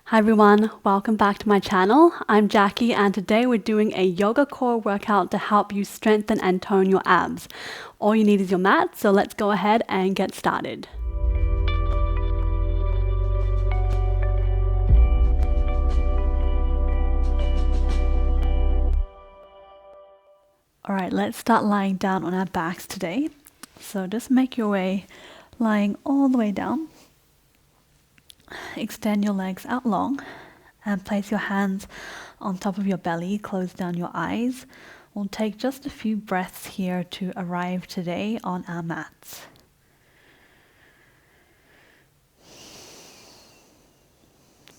Hi everyone, welcome back to my channel. I'm Jacqui and today we're doing a yoga core workout to help you strengthen and tone your abs. All you need is your mat, so let's go ahead and get started. Alright, let's start lying down on our backs today. So just make your way lying all the way down. Extend your legs out long and place your hands on top of your belly, close down your eyes. We'll take just a few breaths here to arrive today on our mats.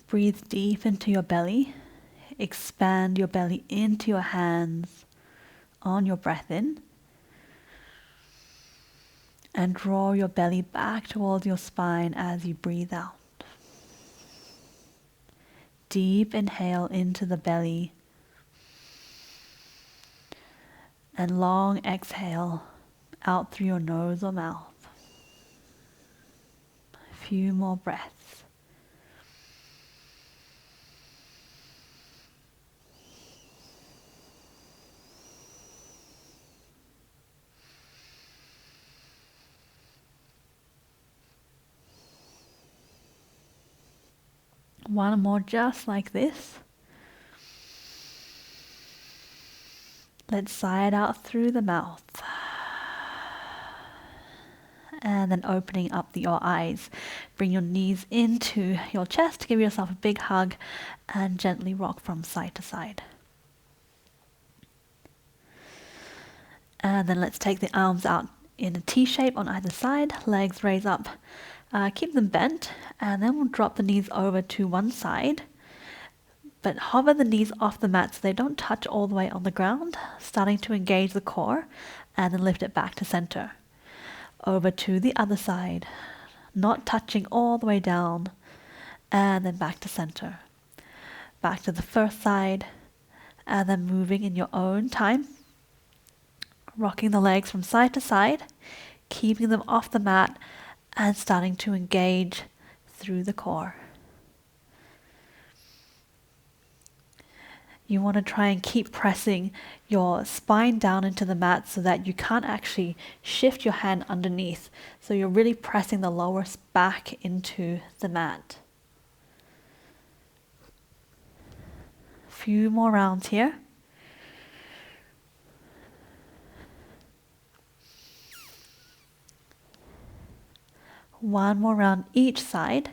Breathe deep into your belly. Expand your belly into your hands on your breath in. And draw your belly back towards your spine as you breathe out. Deep inhale into the belly. And long exhale out through your nose or mouth. A few more breaths. One more just like this. Let's sigh it out through the mouth. And then opening up your eyes. Bring your knees into your chest. Give yourself a big hug and gently rock from side to side. And then let's take the arms out in a T shape on either side. Legs raise up. Keep them bent. And then we'll drop the knees over to one side. But hover the knees off the mat so they don't touch all the way on the ground. Starting to engage the core. And then lift it back to center. Over to the other side. Not touching all the way down. And then back to center. Back to the first side. And then moving in your own time. Rocking the legs from side to side, keeping them off the mat and starting to engage through the core. You want to try and keep pressing your spine down into the mat so that you can't actually shift your hand underneath. So you're really pressing the lower back into the mat. A few more rounds here. One more round each side.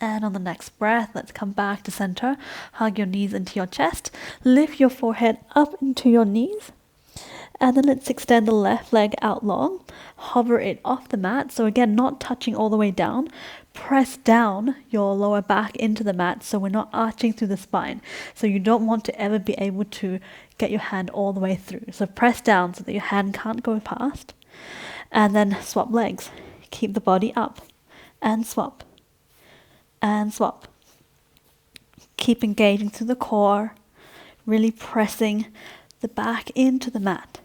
And on the next breath, let's come back to center. Hug your knees into your chest. Lift your forehead up into your knees. And then let's extend the left leg out long. Hover it off the mat. So again, not touching all the way down. Press down your lower back into the mat so we're not arching through the spine. So you don't want to ever be able to get your hand all the way through. So press down so that your hand can't go past. And then swap legs. Keep the body up. And swap. And swap. Keep engaging through the core. Really pressing the back into the mat.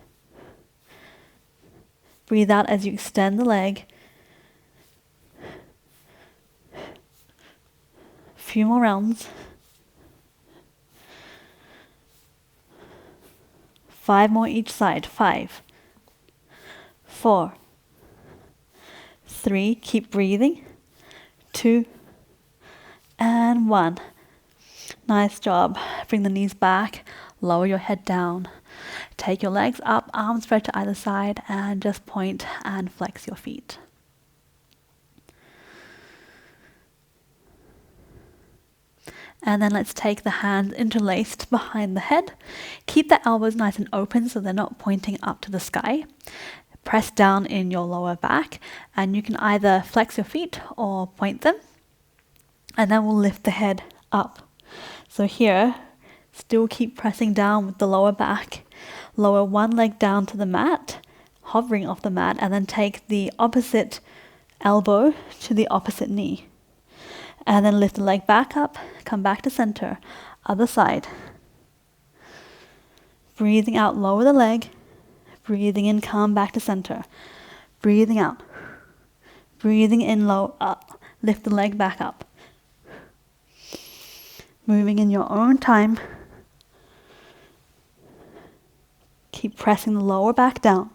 Breathe out as you extend the leg. Few more rounds. 5 more each side. 5, 4, 3. Keep breathing. 2, and 1. Nice job. Bring the knees back. Lower your head down. Take your legs up, arms spread to either side, and just point and flex your feet. And then let's take the hands interlaced behind the head. Keep the elbows nice and open so they're not pointing up to the sky. Press down in your lower back, and you can either flex your feet or point them. And then we'll lift the head up. So here, still keep pressing down with the lower back. Lower one leg down to the mat, hovering off the mat, and then take the opposite elbow to the opposite knee. And then lift the leg back up, come back to center, other side. Breathing out, lower the leg. Breathing in, come back to center. Breathing out. Breathing in, low, up. Lift the leg back up. Moving in your own time. Keep pressing the lower back down.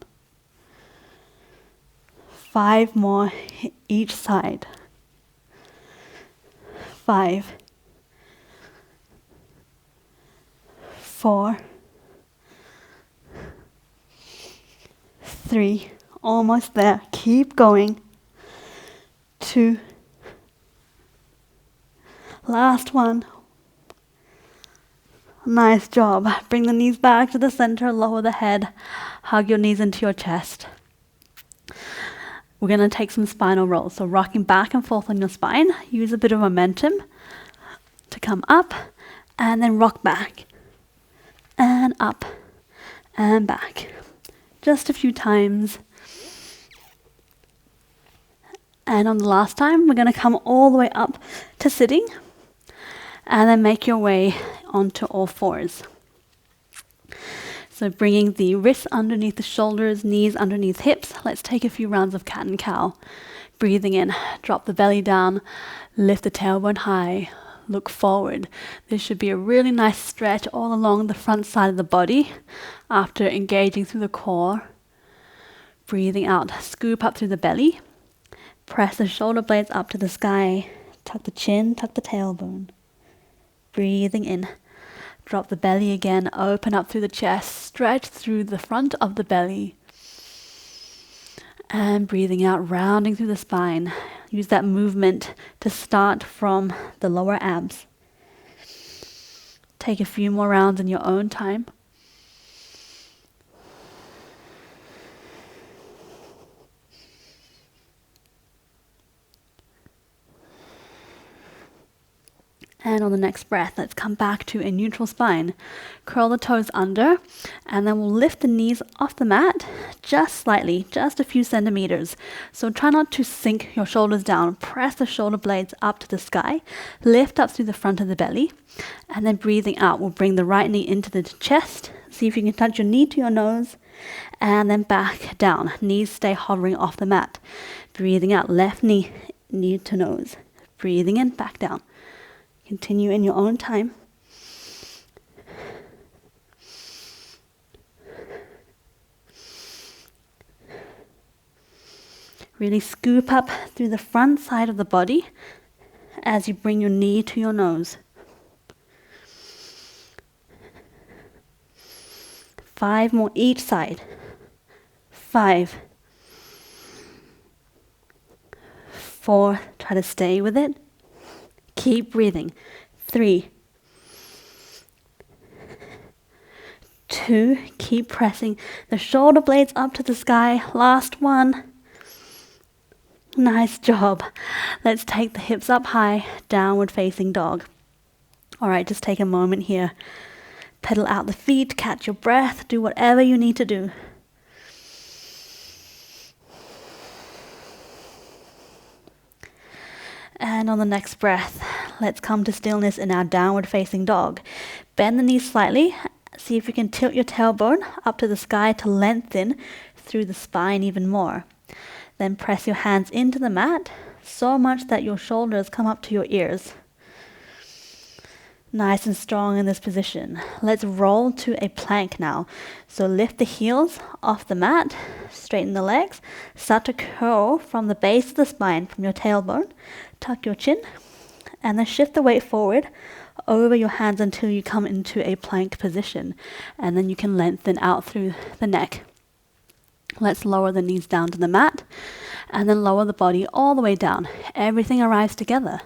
5 more each side. 5, 4, 3, almost there. Keep going. 2, last one. Nice job. Bring the knees back to the center, lower the head, hug your knees into your chest. We're going to take some spinal rolls. So rocking back and forth on your spine. Use a bit of momentum to come up and then rock back and up and back. Just a few times. And on the last time, we're going to come all the way up to sitting and then make your way onto all fours. So bringing the wrists underneath the shoulders, knees underneath hips. Let's take a few rounds of cat and cow. Breathing in, drop the belly down, lift the tailbone high, look forward. This should be a really nice stretch all along the front side of the body after engaging through the core. Breathing out, scoop up through the belly. Press the shoulder blades up to the sky. Tuck the chin, tuck the tailbone. Breathing in. Drop the belly again, open up through the chest, stretch through the front of the belly. And breathing out, rounding through the spine. Use that movement to start from the lower abs. Take a few more rounds in your own time. And on the next breath, let's come back to a neutral spine. Curl the toes under, and then we'll lift the knees off the mat just slightly, just a few centimeters. So try not to sink your shoulders down. Press the shoulder blades up to the sky. Lift up through the front of the belly. And then breathing out, we'll bring the right knee into the chest. See if you can touch your knee to your nose. And then back down. Knees stay hovering off the mat. Breathing out, left knee, knee to nose. Breathing in, back down. Continue in your own time. Really scoop up through the front side of the body as you bring your knee to your nose. 5 more each side. 5, 4, try to stay with it. Keep breathing. 3, 2, keep pressing the shoulder blades up to the sky. Last one. Nice job. Let's take the hips up high, downward facing dog. All right, just take a moment here. Pedal out the feet, catch your breath, do whatever you need to do. And on the next breath, let's come to stillness in our downward facing dog. Bend the knees slightly. See if you can tilt your tailbone up to the sky to lengthen through the spine even more. Then press your hands into the mat so much that your shoulders come up to your ears. Nice and strong in this position. Let's roll to a plank now. So lift the heels off the mat, straighten the legs, start to curl from the base of the spine, from your tailbone. Tuck your chin, and then shift the weight forward over your hands until you come into a plank position. And then you can lengthen out through the neck. Let's lower the knees down to the mat, and then lower the body all the way down. Everything arrives together.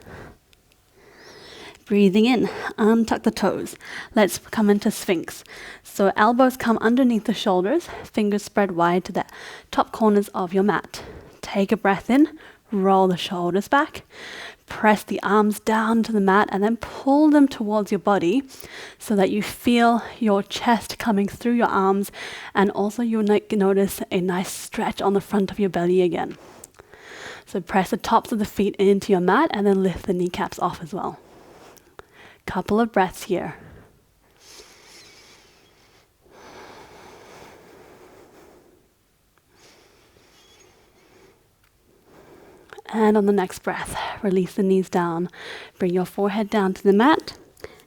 Breathing in, untuck the toes. Let's come into Sphinx. So elbows come underneath the shoulders, fingers spread wide to the top corners of your mat. Take a breath in, roll the shoulders back, press the arms down to the mat, and then pull them towards your body so that you feel your chest coming through your arms, and also you'll notice a nice stretch on the front of your belly again. So press the tops of the feet into your mat and then lift the kneecaps off as well. Couple of breaths here. And on the next breath, release the knees down. Bring your forehead down to the mat.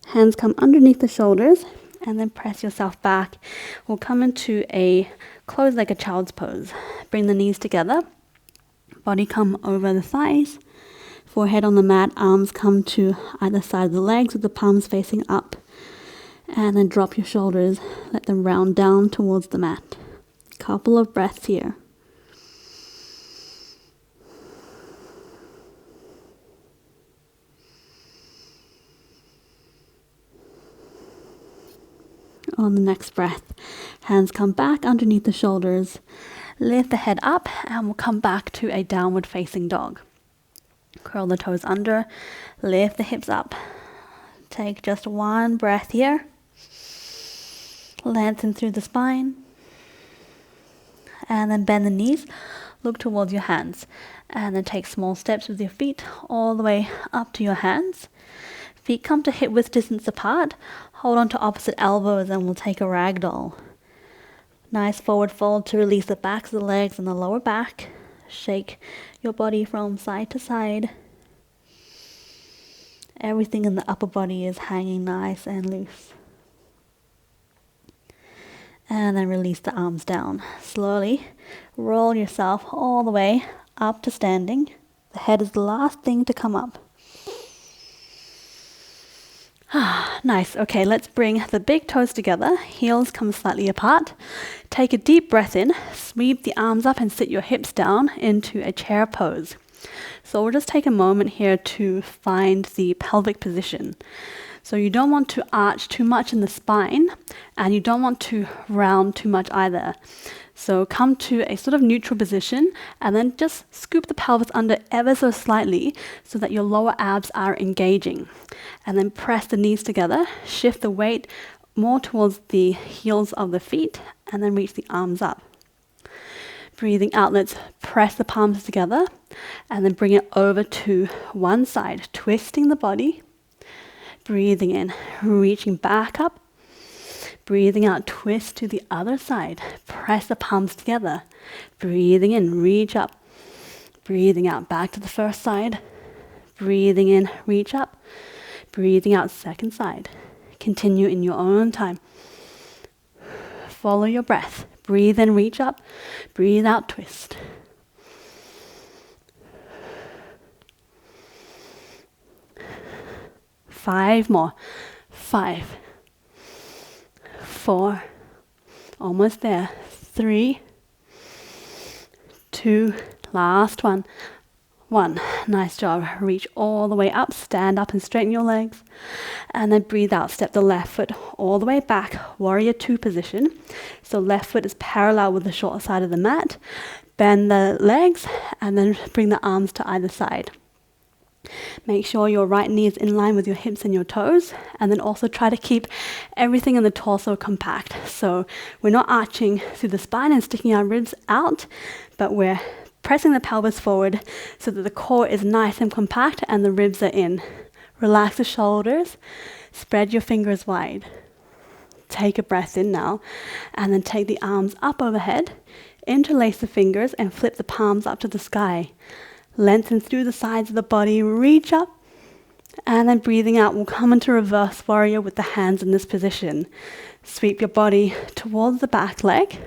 Hands come underneath the shoulders, and then press yourself back. We'll come into a close like a child's pose. Bring the knees together. Body come over the thighs. Forehead on the mat, arms come to either side of the legs with the palms facing up. And then drop your shoulders. Let them round down towards the mat. Couple of breaths here. On the next breath, hands come back underneath the shoulders. Lift the head up and we'll come back to a downward facing dog. Curl the toes under, lift the hips up. Take just one breath here. Lengthen through the spine. And then bend the knees, look towards your hands. And then take small steps with your feet all the way up to your hands. Feet come to hip width distance apart. Hold on to opposite elbows and we'll take a ragdoll. Nice forward fold to release the backs of the legs and the lower back. Shake your body from side to side. Everything in the upper body is hanging nice and loose. And then release the arms down. Slowly roll yourself all the way up to standing. The head is the last thing to come up. Nice. Okay, let's bring the big toes together. Heels come slightly apart. Take a deep breath in. Sweep the arms up and sit your hips down into a chair pose. So we'll just take a moment here to find the pelvic position. So you don't want to arch too much in the spine and you don't want to round too much either. So come to a sort of neutral position and then just scoop the pelvis under ever so slightly so that your lower abs are engaging. And then press the knees together, shift the weight more towards the heels of the feet and then reach the arms up. Breathing out, let's press the palms together and then bring it over to one side, twisting the body. Breathing in, reaching back up. Breathing out, twist to the other side. Press the palms together. Breathing in, reach up. Breathing out, back to the first side. Breathing in, reach up. Breathing out, second side. Continue in your own time. Follow your breath. Breathe in, reach up. Breathe out, twist. Five more. 5, 4, almost there. 3, 2, last one. 1, nice job. Reach all the way up, stand up and straighten your legs. And then breathe out, step the left foot all the way back, warrior 2 position. So left foot is parallel with the short side of the mat. Bend the legs and then bring the arms to either side. Make sure your right knee is in line with your hips and your toes, and then also try to keep everything in the torso compact. So we're not arching through the spine and sticking our ribs out, but we're pressing the pelvis forward so that the core is nice and compact and the ribs are in. Relax the shoulders, spread your fingers wide. Take a breath in now, and then take the arms up overhead, interlace the fingers and flip the palms up to the sky. Lengthen through the sides of the body, reach up, and then breathing out, we'll come into reverse warrior with the hands in this position. Sweep your body towards the back leg.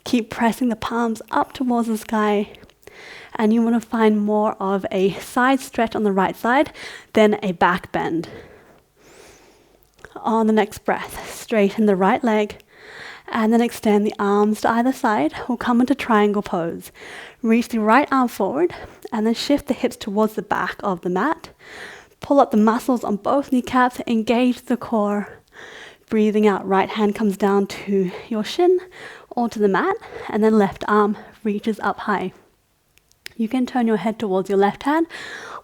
Keep pressing the palms up towards the sky. And you want to find more of a side stretch on the right side than a back bend. On the next breath, straighten the right leg. And then extend the arms to either side. We'll come into triangle pose. Reach the right arm forward and then shift the hips towards the back of the mat. Pull up the muscles on both kneecaps, engage the core. Breathing out, right hand comes down to your shin or to the mat, and then left arm reaches up high. You can turn your head towards your left hand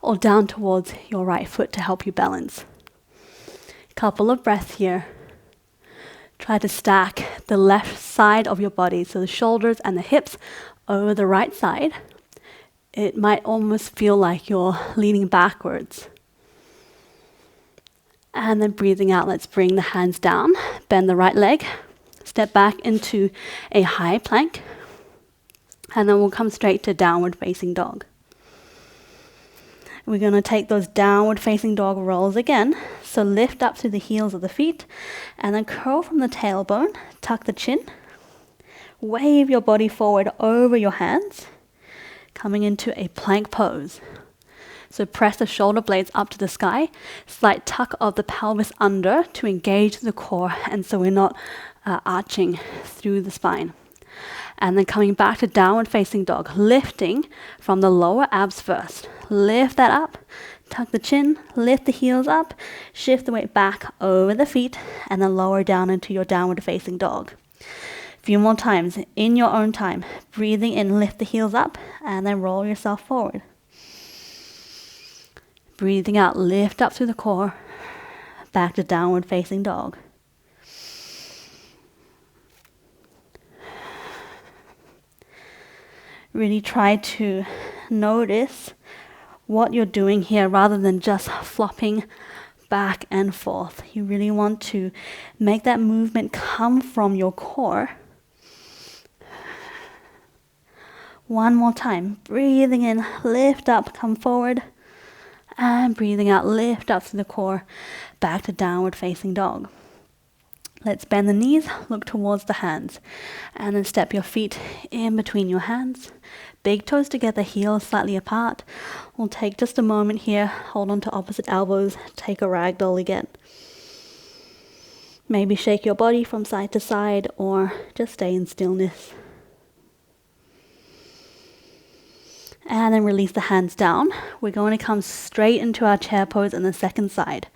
or down towards your right foot to help you balance. Couple of breaths here. Try to stack the left side of your body, so the shoulders and the hips over the right side. It might almost feel like you're leaning backwards. And then breathing out, let's bring the hands down, bend the right leg, step back into a high plank, and then we'll come straight to downward facing dog. We're going to take those downward facing dog rolls again. So lift up through the heels of the feet and then curl from the tailbone, tuck the chin, wave your body forward over your hands, coming into a plank pose. So press the shoulder blades up to the sky, slight tuck of the pelvis under to engage the core, and so we're not arching through the spine. And then coming back to downward facing dog, lifting from the lower abs first. Lift that up, tuck the chin, lift the heels up, shift the weight back over the feet, and then lower down into your downward facing dog. A few more times in your own time. Breathing in, lift the heels up, and then roll yourself forward. Breathing out, lift up through the core, back to downward facing dog. Really try to notice what you're doing here rather than just flopping back and forth. You really want to make that movement come from your core. One more time. Breathing in, lift up, come forward. And breathing out, lift up through the core, back to downward facing dog. Let's bend the knees, look towards the hands, and then step your feet in between your hands. Big toes together, heels slightly apart. We'll take just a moment here, hold on to opposite elbows, take a ragdoll again. Maybe shake your body from side to side or just stay in stillness. And then release the hands down. We're going to come straight into our chair pose on the second side.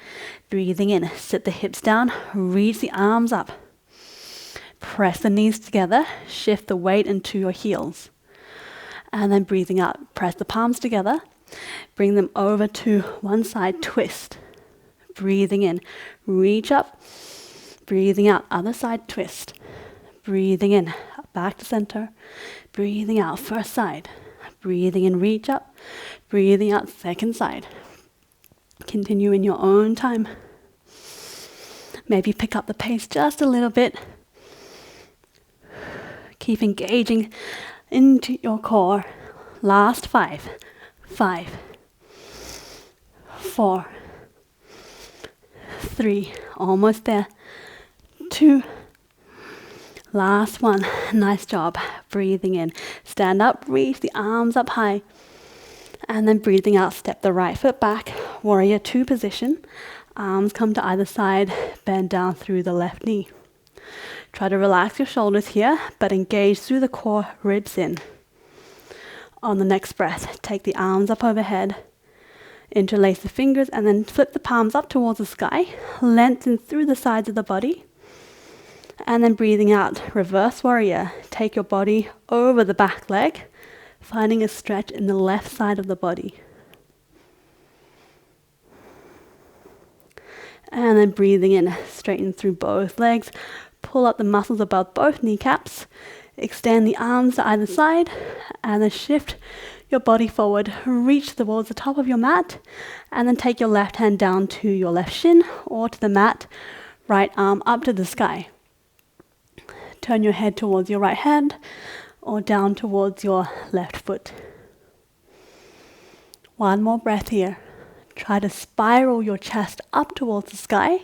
Breathing in, sit the hips down, reach the arms up. Press the knees together, shift the weight into your heels. And then breathing out, press the palms together, bring them over to one side, twist. Breathing in, reach up, breathing out, other side, twist. Breathing in, back to center, breathing out, first side. Breathing in, reach up, breathing out, second side. Continue in your own time. Maybe pick up the pace just a little bit. Keep engaging into your core. Last 5, 4, 3, almost there, 2, last one. Nice job. Breathing in. Stand up, reach the arms up high. And then breathing out, step the right foot back. Warrior 2 position. Arms come to either side. Bend down through the left knee. Try to relax your shoulders here, but engage through the core, ribs in. On the next breath, take the arms up overhead. Interlace the fingers and then flip the palms up towards the sky. Lengthen through the sides of the body. And then breathing out, reverse warrior. Take your body over the back leg, finding a stretch in the left side of the body. And then breathing in, straighten through both legs. Pull up the muscles above both kneecaps. Extend the arms to either side. And then shift your body forward. Reach towards the top of your mat. And then take your left hand down to your left shin or to the mat. Right arm up to the sky. Turn your head towards your right hand or down towards your left foot. One more breath here. Try to spiral your chest up towards the sky.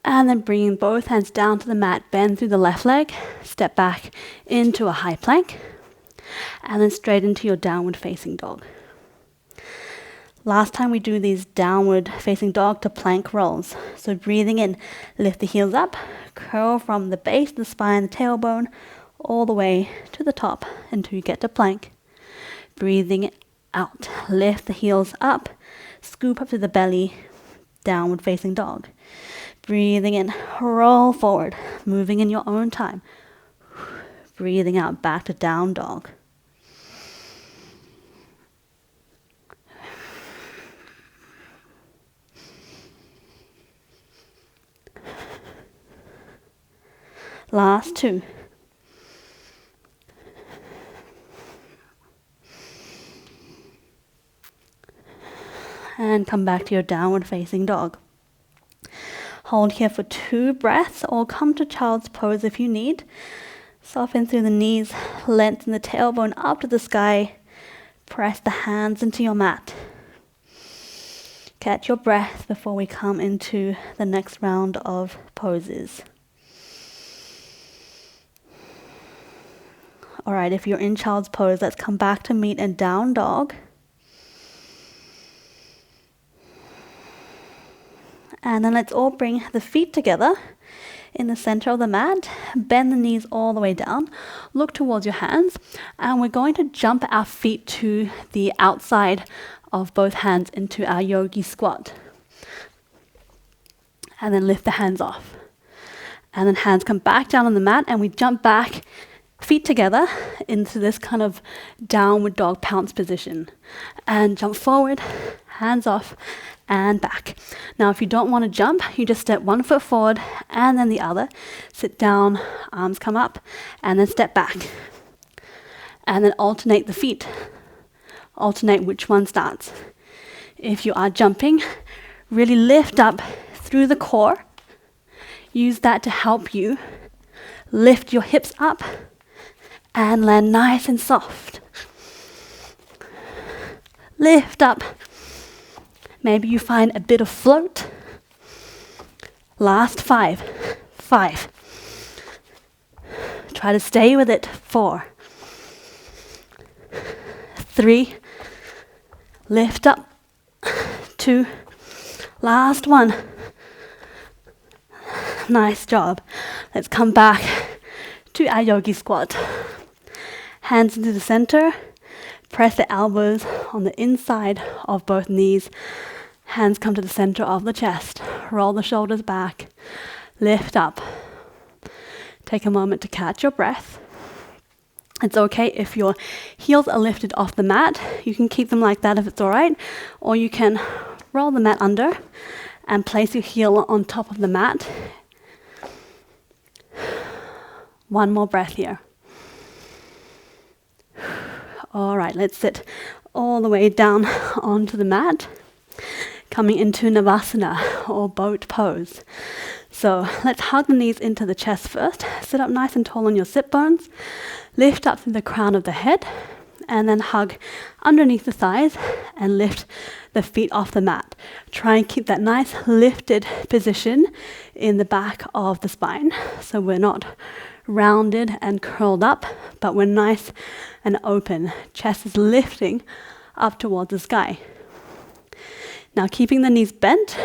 And then bringing both hands down to the mat, bend through the left leg, step back into a high plank, and then straight into your downward facing dog. Last time we do these downward facing dog to plank rolls. So breathing in, lift the heels up, curl from the base of the spine, the tailbone, all the way to the top until you get to plank. Breathing out, lift the heels up, scoop up to the belly, downward facing dog. Breathing in, roll forward, moving in your own time. Breathing out, back to down dog. Last 2. And come back to your downward facing dog. Hold here for 2 breaths or come to child's pose if you need. Soften through the knees, lengthen the tailbone up to the sky. Press the hands into your mat. Catch your breath before we come into the next round of poses. All right, if you're in child's pose, let's come back to meet in down dog. And then let's all bring the feet together in the center of the mat. Bend the knees all the way down. Look towards your hands. And we're going to jump our feet to the outside of both hands into our yogi squat. And then lift the hands off. And then hands come back down on the mat and we jump back, feet together into this kind of downward dog pounce position. And jump forward, hands off, and back. Now if you don't want to jump, you just step one foot forward and then the other. Sit down, arms come up, and then step back. And then alternate the feet. Alternate which one starts. If you are jumping, really lift up through the core. Use that to help you lift your hips up and land nice and soft. Lift up. Maybe you find a bit of float. Last 5. 5. Try to stay with it. 4. 3. Lift up. 2. Last 1. Nice job. Let's come back to our yogi squat. Hands into the center. Press the elbows on the inside of both knees. Hands come to the center of the chest. Roll the shoulders back. Lift up. Take a moment to catch your breath. It's okay if your heels are lifted off the mat. You can keep them like that if it's all right. Or you can roll the mat under and place your heel on top of the mat. One more breath here. All right, let's sit all the way down onto the mat, coming into Navasana or boat pose. So let's hug the knees into the chest first. Sit up nice and tall on your sit bones. Lift up through the crown of the head, and then hug underneath the thighs and lift the feet off the mat. Try and keep that nice lifted position in the back of the spine. So we're not rounded and curled up, but we're nice and open. Chest is lifting up towards the sky. Now keeping the knees bent.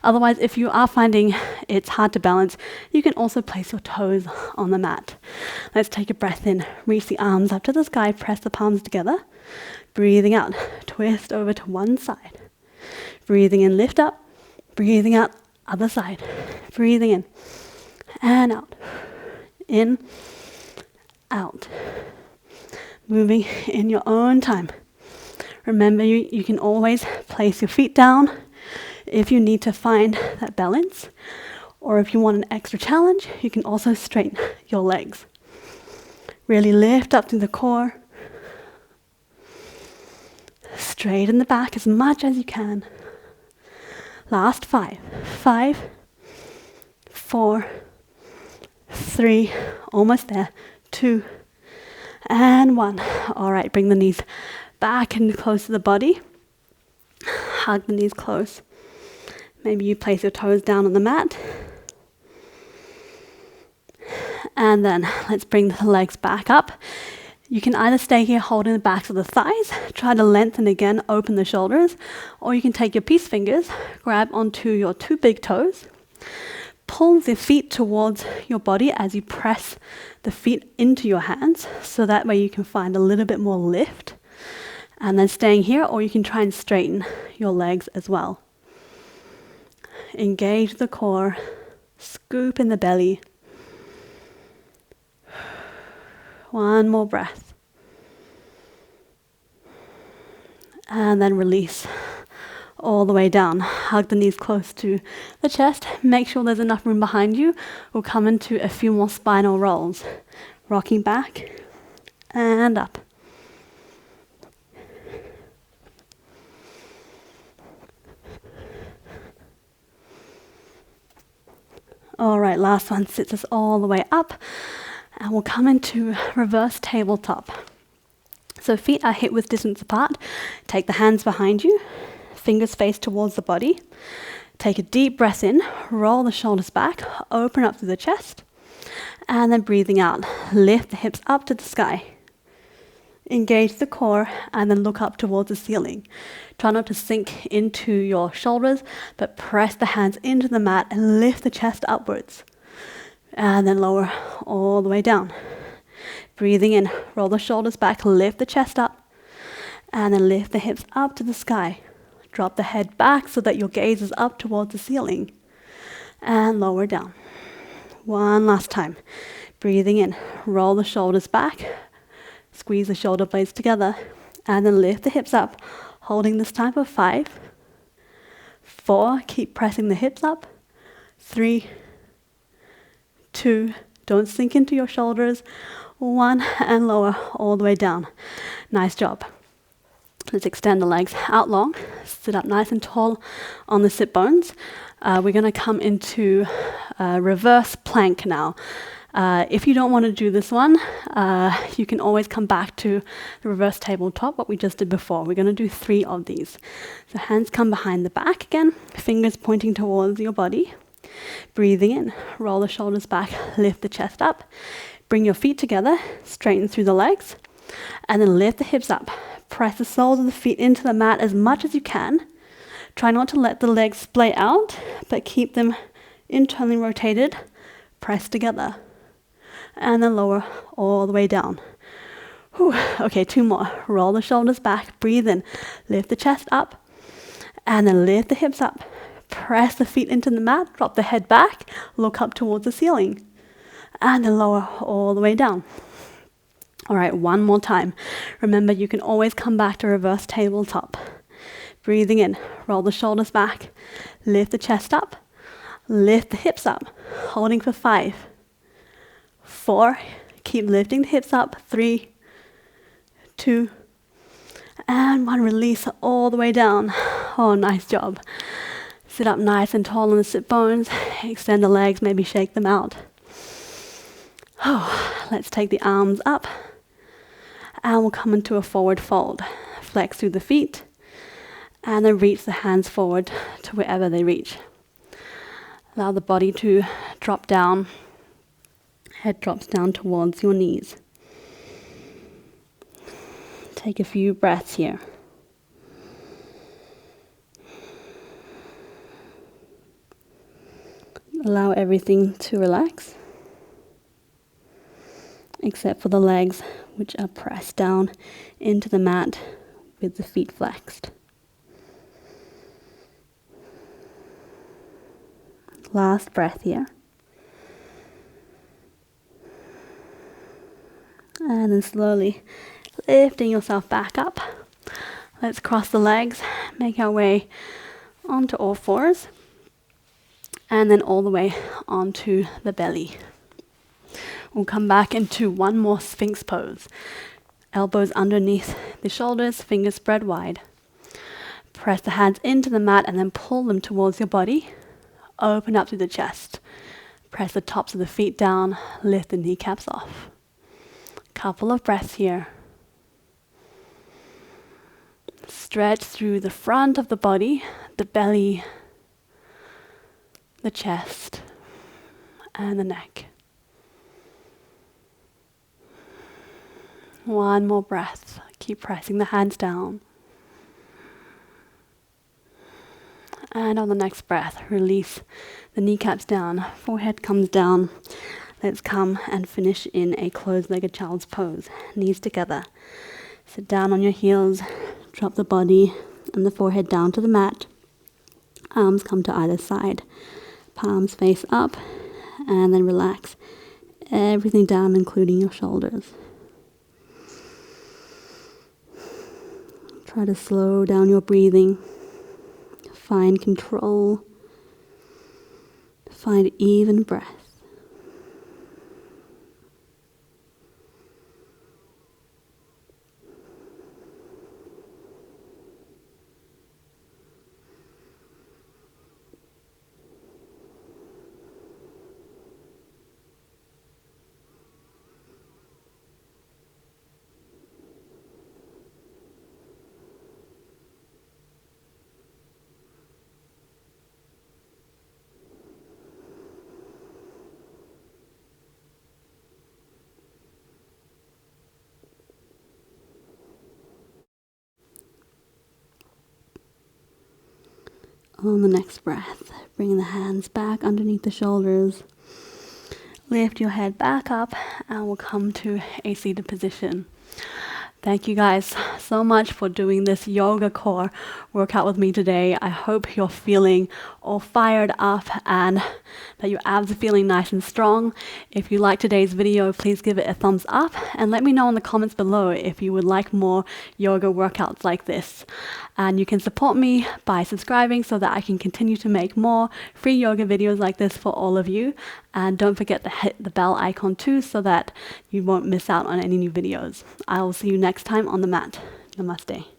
Otherwise, if you are finding it's hard to balance, you can also place your toes on the mat. Let's take a breath in. Reach the arms up to the sky. Press the palms together. Breathing out. Twist over to one side. Breathing in, lift up. Breathing out, other side. Breathing in and out. In, out. Moving in your own time. Remember, you can always place your feet down if you need to find that balance. Or if you want an extra challenge, you can also straighten your legs. Really lift up through the core. Straighten the back as much as you can. Last 5. 5, 4, 3, almost there. 2, and 1. All right, bring the knees back and close to the body. Hug the knees close. Maybe you place your toes down on the mat. And then let's bring the legs back up. You can either stay here holding the backs of the thighs, try to lengthen again, open the shoulders, or you can take your peace fingers, grab onto your 2 big toes, pull the feet towards your body as you press the feet into your hands, so that way you can find a little bit more lift. And then staying here, or you can try and straighten your legs as well. Engage the core, scoop in the belly. One more breath. And then release all the way down. Hug the knees close to the chest. Make sure there's enough room behind you. We'll come into a few more spinal rolls. Rocking back and up. All right, last one sits us all the way up. And we'll come into reverse tabletop. So feet are hip width distance apart. Take the hands behind you, fingers face towards the body. Take a deep breath in, roll the shoulders back, open up through the chest, and then breathing out, lift the hips up to the sky. Engage the core and then look up towards the ceiling. Try not to sink into your shoulders, but press the hands into the mat and lift the chest upwards. And then lower all the way down. Breathing in, roll the shoulders back, lift the chest up, and then lift the hips up to the sky. Drop the head back so that your gaze is up towards the ceiling. And lower down. One last time. Breathing in, roll the shoulders back, squeeze the shoulder blades together, and then lift the hips up, holding this time for 5, 4, keep pressing the hips up, 3, 2, don't sink into your shoulders, 1, and lower all the way down. Nice job. Let's extend the legs out long, sit up nice and tall on the sit bones. We're going to come into reverse plank now. If you don't want to do this one, you can always come back to the reverse tabletop, what we just did before. We're going to do 3 of these. So hands come behind the back again, fingers pointing towards your body. Breathing in, roll the shoulders back, lift the chest up. Bring your feet together, straighten through the legs, and then lift the hips up. Press the soles of the feet into the mat as much as you can. Try not to let the legs splay out, but keep them internally rotated, press together. And then lower all the way down. Whew. Okay, 2 more. Roll the shoulders back, breathe in, lift the chest up, and then lift the hips up. Press the feet into the mat, drop the head back, look up towards the ceiling, and then lower all the way down. All right, 1 more time. Remember, you can always come back to reverse tabletop. Breathing in, roll the shoulders back, lift the chest up, lift the hips up, holding for 5, 4, keep lifting the hips up, 3, 2, and 1, release all the way down. Oh, nice job. Sit up nice and tall on the sit bones, extend the legs, maybe shake them out. Oh, let's take the arms up, and we'll come into a forward fold. Flex through the feet, and then reach the hands forward to wherever they reach. Allow the body to drop down. Head drops down towards your knees. Take a few breaths here. Allow everything to relax, except for the legs, which are pressed down into the mat with the feet flexed. Last breath here. And then slowly lifting yourself back up. Let's cross the legs, make our way onto all fours, and then all the way onto the belly. We'll come back into 1 more Sphinx pose. Elbows underneath the shoulders, fingers spread wide. Press the hands into the mat and then pull them towards your body. Open up through the chest. Press the tops of the feet down, lift the kneecaps off. Couple of breaths here. Stretch through the front of the body, the belly, the chest, and the neck. 1 more breath. Keep pressing the hands down. And on the next breath, release the kneecaps down, forehead comes down. Let's come and finish in a closed-legged child's pose. Knees together. Sit down on your heels, drop the body and the forehead down to the mat. Arms come to either side. Palms face up, and then relax everything down, including your shoulders. Try to slow down your breathing. Find control. Find even breath. On the next breath, bring the hands back underneath the shoulders. Lift your head back up and we'll come to a seated position. Thank you guys so much for doing this yoga core workout with me today. I hope you're feeling all fired up and that your abs are feeling nice and strong. If you like today's video, please give it a thumbs up and let me know in the comments below if you would like more yoga workouts like this. And you can support me by subscribing so that I can continue to make more free yoga videos like this for all of you. And don't forget to hit the bell icon too so that you won't miss out on any new videos. I will see you next time on the mat. Namaste.